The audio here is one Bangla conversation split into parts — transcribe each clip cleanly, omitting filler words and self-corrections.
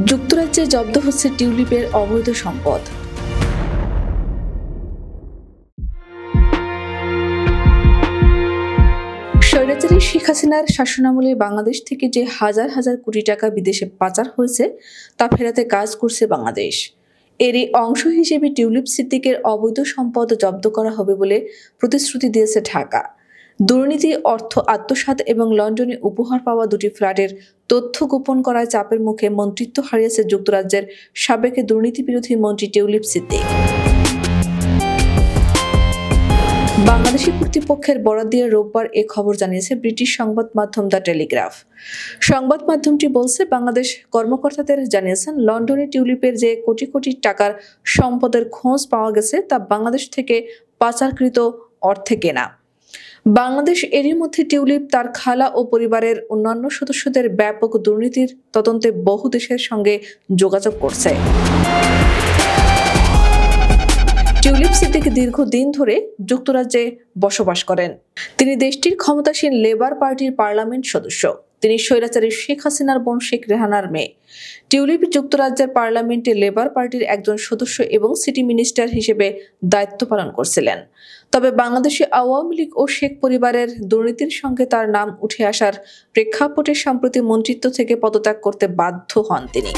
যুক্তরাজ্যে জব্দ হচ্ছে টিউলিপের অবৈধ সম্পদ। স্বৈরাচারী শেখ হাসিনার শাসনামলে বাংলাদেশ থেকে যে হাজার হাজার কোটি টাকা বিদেশে পাচার হয়েছে তা ফেরাতে কাজ করছে বাংলাদেশ। এরই অংশ হিসেবে টিউলিপ সিদ্দিকের অবৈধ সম্পদ জব্দ করা হবে বলে প্রতিশ্রুতি দিয়েছে ঢাকা। দুর্নীতি, অর্থ আত্মসাৎ এবং লন্ডনে উপহার পাওয়া দুটি ফ্ল্যাটের তথ্য গোপন করায় চাপের মুখে মন্ত্রিত্ব হারিয়েছে যুক্তরাজ্যের সাবেক দুর্নীতি বিরোধী মন্ত্রী টিউলিপ সিদ্দিক। বাংলাদেশি কর্তৃপক্ষের বরাত দিয়ে রোববার এ খবর জানিয়েছে ব্রিটিশ সংবাদ মাধ্যম দ্য টেলিগ্রাফ। সংবাদ মাধ্যমটি বলছে, বাংলাদেশ কর্মকর্তাদের জানিয়েছেন লন্ডনে টিউলিপের যে কোটি কোটি টাকার সম্পদের খোঁজ পাওয়া গেছে তা বাংলাদেশ থেকে পাচারকৃত অর্থে কেনা। বাংলাদেশ এরই মধ্যে টিউলিপ, তার খালা ও পরিবারের অন্যান্য সদস্যদের ব্যাপক দুর্নীতির তদন্তে বহু দেশের সঙ্গে যোগাযোগ করছে। টিউলিপ সিদ্দিক দীর্ঘদিন ধরে যুক্তরাজ্যে বসবাস করেন। তিনি দেশটির ক্ষমতাসীন লেবার পার্টির পার্লামেন্ট সদস্য। তিনি স্বৈরাচারী শেখ হাসিনার বোন শেখ রেহানার মেয়ে। টিউলিপ যুক্তরাজ্যের পার্লামেন্টে লেবার পার্টির একজন সদস্য এবং সিটি মিনিস্টার হিসেবে দায়িত্ব পালন করছিলেন। তবে বাংলাদেশে আওয়ামী লীগ ও শেখ পরিবারের দুর্নীতির সঙ্গে তার নাম উঠে আসার প্রেক্ষাপটে সম্প্রতি মন্ত্রিত্ব থেকে পদত্যাগ করতে বাধ্য হন তিনি।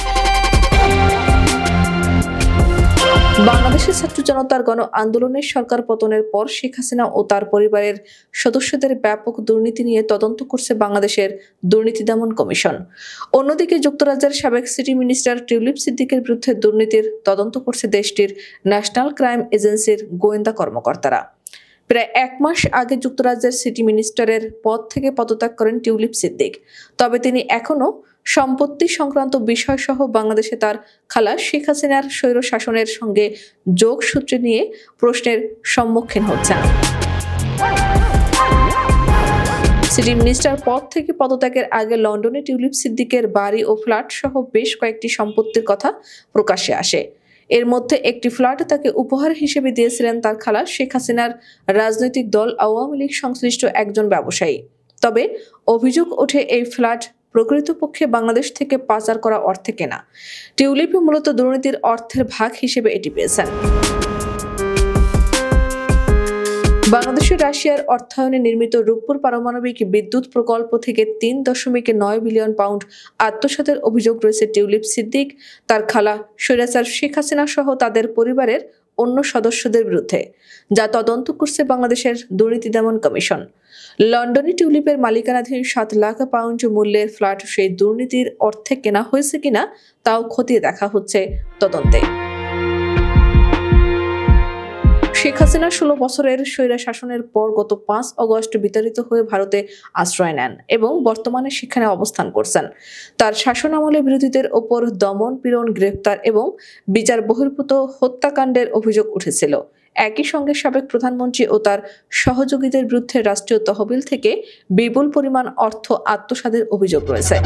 বাংলাদেশের ছাত্র জনতার গণ আন্দোলনের সরকার পতনের পর শেখ হাসিনা ও তার পরিবারের সদস্যদের ব্যাপক দুর্নীতি নিয়ে তদন্ত করছে বাংলাদেশের দুর্নীতি দমন কমিশন। অন্যদিকে যুক্তরাজ্যের সাবেক সিটি মিনিস্টার টিউলিপ সিদ্দিকের বিরুদ্ধে দুর্নীতির তদন্ত করছে দেশটির ন্যাশনাল ক্রাইম এজেন্সির গোয়েন্দা কর্মকর্তারা। প্রায় এক মাস আগে যুক্তরাজ্যের সিটি মিনিস্টারের পদ থেকে পদত্যাগ করেন টিউলিপ সিদ্দিক। তবে তিনি এখনও সম্পত্তি সংক্রান্ত বিষয়সহ বাংলাদেশে তার খালা শেখ হাসিনার স্বৈর শাসনের সঙ্গে যোগসূত্র নিয়ে প্রশ্নের সম্মুখীন হচ্ছেন। সিটি মিনিস্টার পদ থেকে পদত্যাগের আগে লন্ডনে টিউলিপ সিদ্দিকের বাড়ি ও ফ্ল্যাট সহ বেশ কয়েকটি সম্পত্তির কথা প্রকাশ্যে আসে। এর মধ্যে একটি ফ্ল্যাট তাকে উপহার হিসেবে দিয়েছিলেন তার খালা শেখ হাসিনার রাজনৈতিক দল আওয়ামী লীগ সংশ্লিষ্ট একজন ব্যবসায়ী। তবে অভিযোগ ওঠে এই ফ্ল্যাট প্রকৃতপক্ষে বাংলাদেশ থেকে পাচার করা অর্থে কেনা। টিউলিপ মূলত দুর্নীতির অর্থের ভাগ হিসেবে এটি পেয়েছেন। বাংলাদেশের রাশিয়ার অর্থায়নে নির্মিত রূপপুর পারমাণবিক বিদ্যুৎ প্রকল্প থেকে ৩.৯ বিলিয়ন পাউন্ড আত্মসাতের অভিযোগ রয়েছে টিউলিপ সিদ্দিক, তার খালা স্বৈরাচার শেখ হাসিনা সহ তাদের পরিবারের অন্য সদস্যদের বিরুদ্ধে, যা তদন্ত করছে বাংলাদেশের দুর্নীতি দমন কমিশন। লন্ডনে টিউলিপের মালিকানাধীন ৭ লাখ পাউন্ড মূল্যের ফ্ল্যাট সেই দুর্নীতির অর্থে কেনা হয়েছে কিনা তাও খতিয়ে দেখা হচ্ছে তদন্তে। শেখ হাসিনা ১৬ বছরের স্বৈর শাসনের পর গত ৫ অগস্ট বিতাড়িত হয়ে ভারতে আশ্রয় নেন এবং বর্তমানে সেখানে অবস্থান করছেন। তার শাসনামলে বিরোধীদের ওপর দমন, পীড়ন, গ্রেফতার এবং বিচার বহির্ভূত হত্যাকাণ্ডের অভিযোগ উঠেছিল। একই সঙ্গে সাবেক প্রধানমন্ত্রী ও তার সহযোগীদের বিরুদ্ধে রাষ্ট্রীয় তহবিল থেকে বিপুল পরিমাণ অর্থ আত্মসাতের অভিযোগ রয়েছে।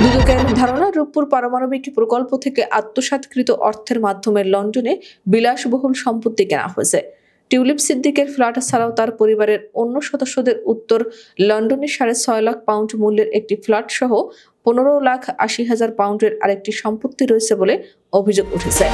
দুদকের ধারণা, রূপপুর পারমাণবিক প্রকল্প থেকে আত্মসাৎকৃত অর্থের মাধ্যমে লন্ডনে বিলাসবহুল সম্পত্তি কেনা হয়েছে। টিউলিপ সিদ্দিকের ফ্ল্যাট ছাড়াও তার পরিবারের অন্য সদস্যদের উত্তর লন্ডনে ৬.৫ লাখ পাউন্ড মূল্যের একটি ফ্ল্যাট সহ ১৫,৮০,০০০ পাউন্ডের আরেকটি সম্পত্তি রয়েছে বলে অভিযোগ উঠেছে।